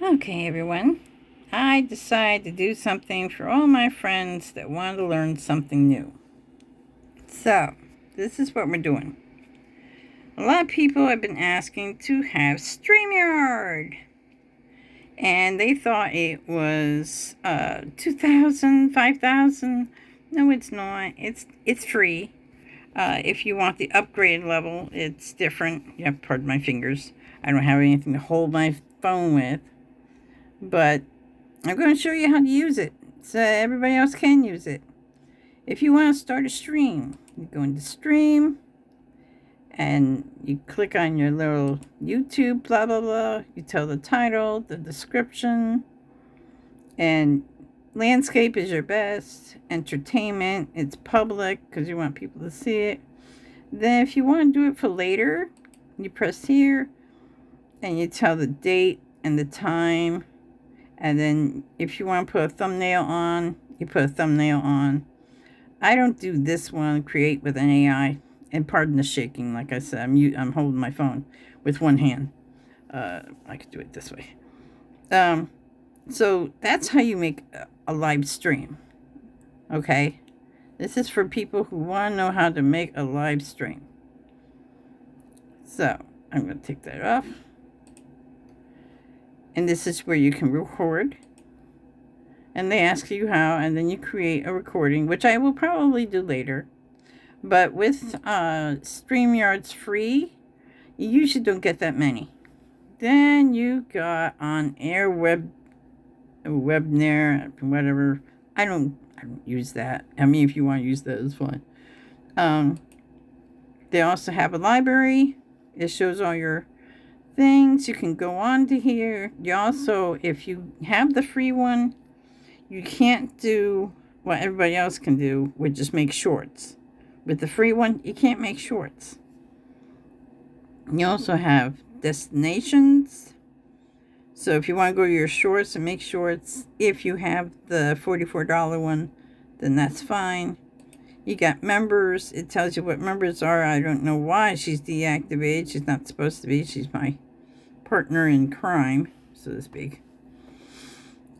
Okay, everyone. I decided to do something for all my friends that want to learn something new. So, this is what we're doing. A lot of people have been asking to have Streamyard. And they thought it was 2,000, 5,000. No, it's not. It's free. If you want the upgrade level, it's different. Yeah, pardon my fingers. I don't have anything to hold my phone with. But I'm going to show you how to use it so everybody else can use it. If you want to start a stream, you go into stream and you click on your little YouTube, blah, blah, blah. You tell the title, the description, and landscape is your best. Entertainment, it's public because you want people to see it. Then if you want to do it for later, you press here and you tell the date and the time. And then if you want to put a thumbnail on, you put a thumbnail on. I don't do this one, create with an AI. And pardon the shaking, like I said, I'm holding my phone with one hand. I could do it this way. So that's how you make a live stream. Okay? This is for people who want to know how to make a live stream. So I'm going to take that off. And this is where you can record. And they ask you how, and then you create a recording, which I will probably do later. But with Streamyard's free, you usually don't get that many. Then you got on air webnair, whatever. I don't use that. I mean, if you want to use that, it's fine. They also have a library. It shows all your things. You can go on to here. You also, if you have the free one, you can't do what everybody else can do, which is make shorts. With the free one, you can't make shorts. You also have destinations. So if you want to go to your shorts and make shorts, if you have the $44 one, then that's fine. You got members. It tells you what members are. I don't know why she's deactivated. She's not supposed to be. She's my partner in crime, so to speak.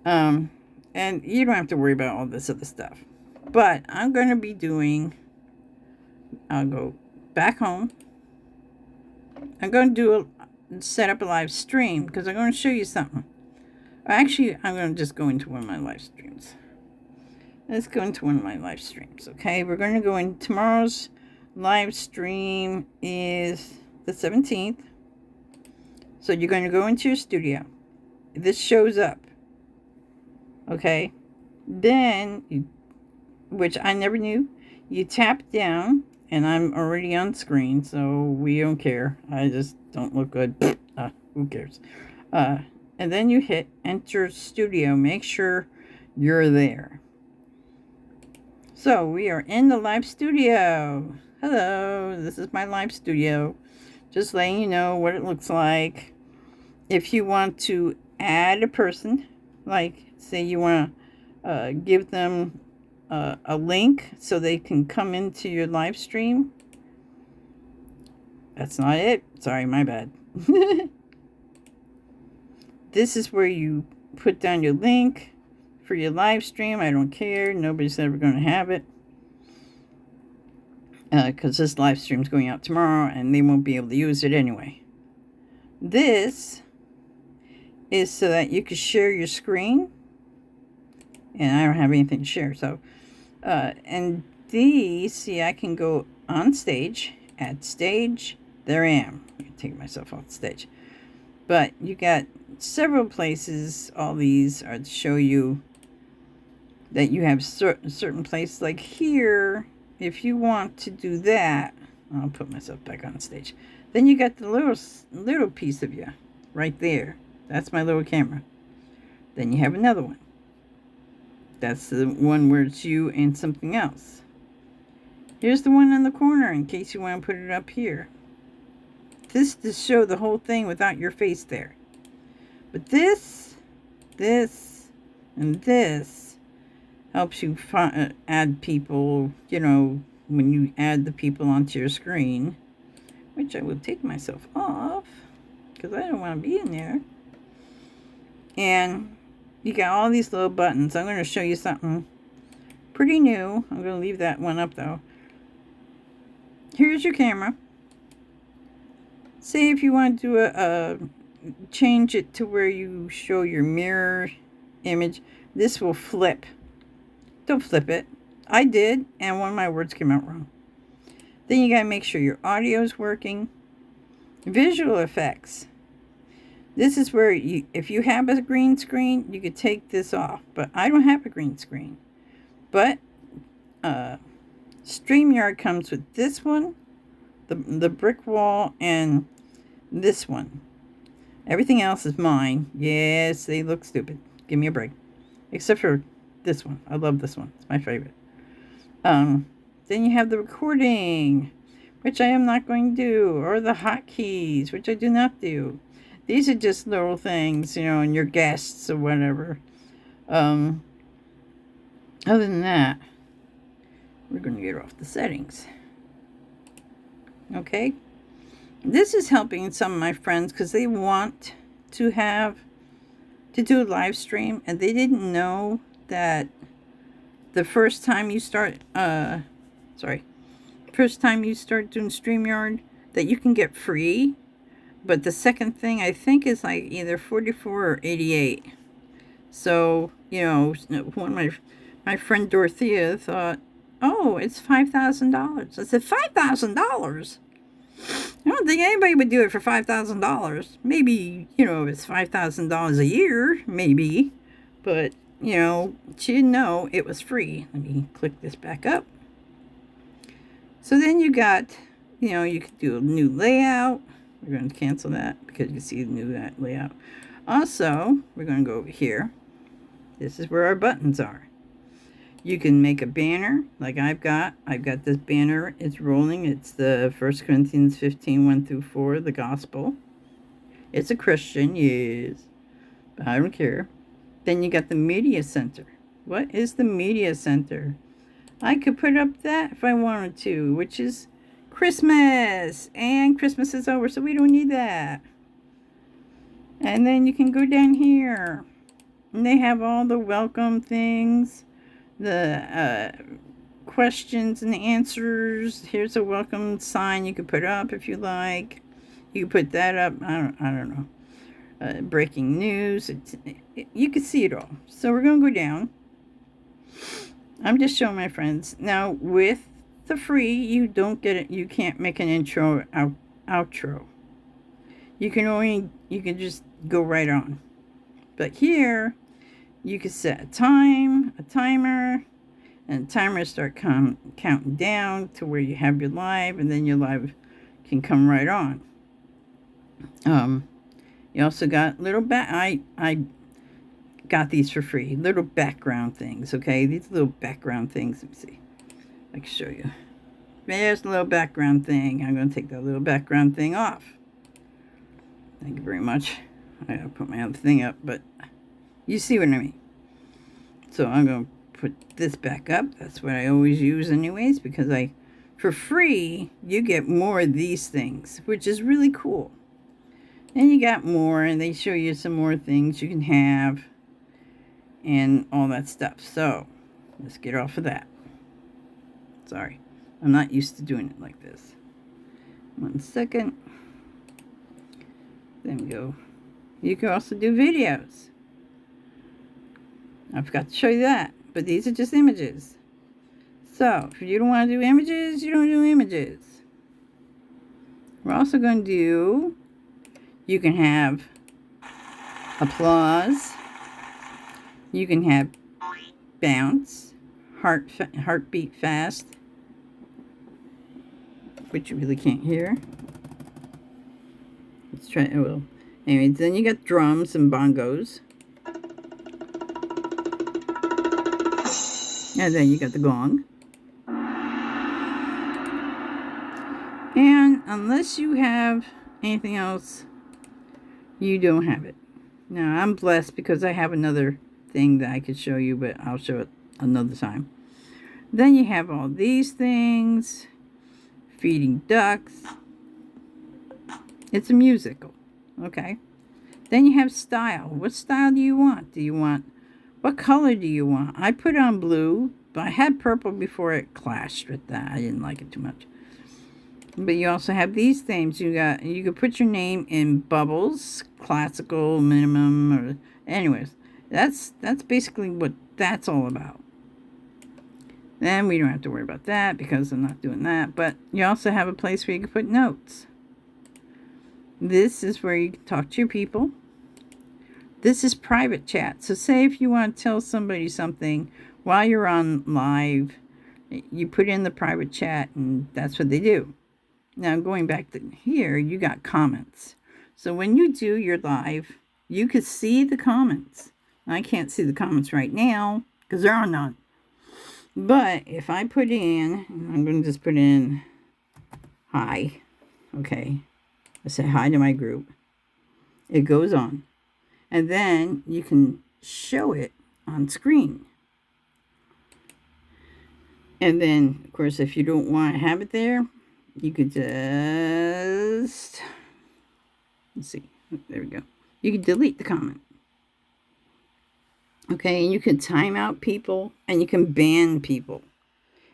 And you don't have to worry about all this other stuff. But I'm going to be doing, I'll go back home. I'm going to set up a live stream because I'm going to show you something. Actually, I'm going to just go into one of my live streams. Let's go into one of my live streams, okay? We're going to go in. Tomorrow's live stream is the 17th. So you're going to go into your studio. This shows up. Okay? Then, which I never knew, you tap down, and I'm already on screen, so we don't care. I just don't look good. Who cares? And then you hit enter studio. Make sure you're there. So we are in the live studio. Hello, this is my live studio. Just letting you know what it looks like. If you want to add a person, like say you want to give them a link so they can come into your live stream. That's not it. Sorry, my bad. This is where you put down your link for your live stream. I don't care. Nobody's ever going to have it. Because this live stream is going out tomorrow and they won't be able to use it anyway. This is so that you can share your screen. And I don't have anything to share. So, and these, see, I can go on stage, add stage. There I am. I'm taking myself off the stage. But you got several places. All these are to show you that you have certain places. Like here, if you want to do that, I'll put myself back on stage. Then you got the little piece of you right there. That's my little camera. Then you have another one. That's the one where it's you and something else. Here's the one in the corner in case you want to put it up here. This to show the whole thing without your face there. But this, and this helps you add people, you know, when you add the people onto your screen, which I will take myself off because I don't want to be in there. And you got all these little buttons. I'm going to show you something pretty new. I'm going to leave that one up though. Here's your camera. Say if you want to do change it to where you show your mirror image, this will flip. Don't flip it. I did, and one of my words came out wrong. Then you gotta make sure your audio is working. Visual effects. This is where you, if you have a green screen, you could take this off. But I don't have a green screen. But Streamyard comes with this one, the brick wall, and this one. Everything else is mine. Yes, they look stupid. Give me a break. Except for this one. I love this one. It's my favorite. Then you have the recording, which I am not going to do, or the hotkeys, which I do not do. These are just little things, you know, and your guests or whatever. Other than that, we're going to get off the settings. Okay? This is helping some of my friends because they want to do a live stream, and they didn't know that the first time you start doing StreamYard, that you can get free. But the second thing I think is like either 44 or 88. So, you know, one of my friend Dorothea thought, oh, it's $5,000. I said, $5,000? I don't think anybody would do it for $5,000. Maybe, you know, it's $5,000 a year, maybe. But, you know, she didn't know it was free. Let me click this back up. So then you got, you know, you could do a new layout. We're going to cancel that because you can see the new layout. Also, we're going to go over here. This is where our buttons are. You can make a banner like I've got this banner. It's rolling. It's the 1 Corinthians 15, 1 through 4, the gospel. It's a Christian, yes. But I don't care. Then you got the media center. What is the media center? I could put up that if I wanted to, which is Christmas. And Christmas is over, so we don't need that. And then you can go down here. And they have all the welcome things. The questions and the answers. Here's a welcome sign you could put up if you like. You could put that up. I don't know. Breaking news. You can see it all. So we're going to go down. I'm just showing my friends. Now with the free, you don't get it. You can't make an intro outro. You can just go right on. But here, you can set a timer, and the timer start counting down to where you have your live, and then your live can come right on. You also got little I got these for free. Little background things, okay? These little background things. Let me see. I can show you. There's a little background thing. I'm going to take that little background thing off. Thank you very much. I gotta put my other thing up, but you see what I mean. So I'm going to put this back up. That's what I always use anyways, because for free, you get more of these things, which is really cool. And you got more, and they show you some more things you can have and all that stuff. So let's get off of that. Sorry, I'm not used to doing it like this. 1 second. Then we go. You can also do videos. I forgot to show you that, but these are just images. So if you don't want to do images, you don't do images. We're also going to do, you can have applause. You can have bounce, heartbeat fast, which you really can't hear. Let's try it. Well, anyways, then you got drums and bongos. And then you got the gong. And unless you have anything else, you don't have it. Now, I'm blessed because I have another thing that I could show you, but I'll show it another time. Then you have all these things. Feeding ducks. It's a musical. Okay. Then you have style. What style do you want? What color do you want? I put on blue, but I had purple before it clashed with that. I didn't like it too much. But you also have these themes. You could put your name in bubbles, classical, minimum, or anyways. That's basically what that's all about. Then we don't have to worry about that because I'm not doing that. But you also have a place where you can put notes. This is where you can talk to your people. This is private chat. So say if you want to tell somebody something while you're on live, you put in the private chat and that's what they do. Now going back to here, you got comments. So when you do your live, you can see the comments. I can't see the comments right now because there are none. But if I put in, I'm going to just put in hi. Okay. I say hi to my group. It goes on. And then you can show it on screen. And then, of course, if you don't want to have it there, you could just, let's see, there we go. You can delete the comment. Okay, and you can time out people and you can ban people.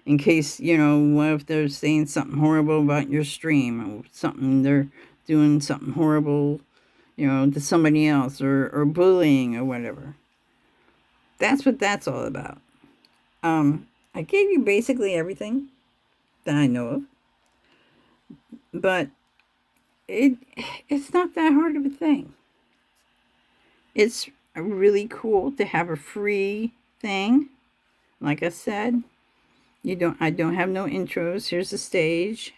In case, what if they're saying something horrible about your stream or something, they're doing something horrible, to somebody else or bullying or whatever. That's what that's all about. I gave you basically everything that I know of. But it's not that hard of a thing. It's really cool to have a free thing. Like I said, I don't have no intros. Here's the stage.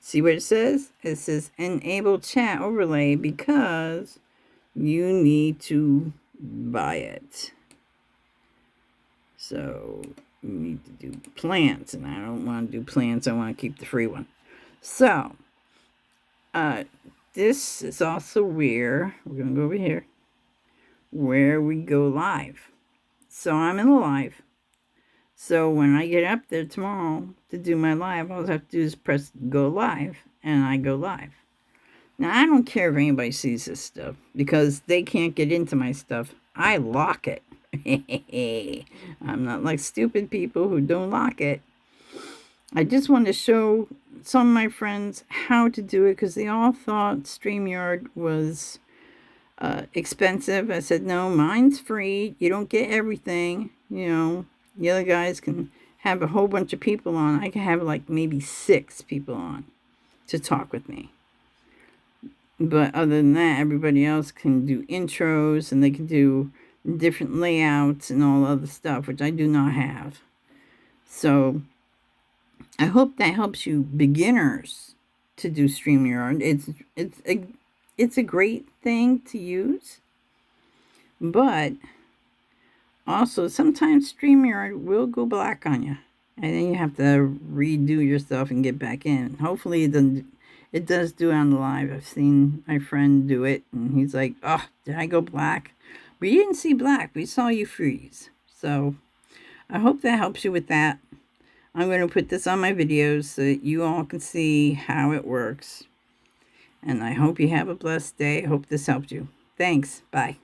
See what it says? It says enable chat overlay because you need to buy it. So you need to do plants, and I don't want to do plants. I want to keep the free one. So, this is also where, we're going to go over here, where we go live. So I'm in the live. So when I get up there tomorrow to do my live, all I have to do is press go live, and I go live. Now, I don't care if anybody sees this stuff, because they can't get into my stuff. I lock it. I'm not like stupid people who don't lock it. I just wanted to show some of my friends how to do it because they all thought Streamyard was expensive. I said, no, mine's free. You don't get everything. The other guys can have a whole bunch of people on. I can have like maybe 6 people on to talk with me. But other than that, everybody else can do intros and they can do different layouts and all other stuff, which I do not have. So I hope that helps you beginners to do StreamYard. It's a great thing to use, but also sometimes StreamYard will go black on you, and then you have to redo your stuff and get back in. Hopefully it does do it on the live. I've seen my friend do it, and he's like, "Oh, did I go black?" We didn't see black. We saw you freeze. So I hope that helps you with that. I'm going to put this on my videos so that you all can see how it works. And I hope you have a blessed day. I hope this helped you. Thanks. Bye.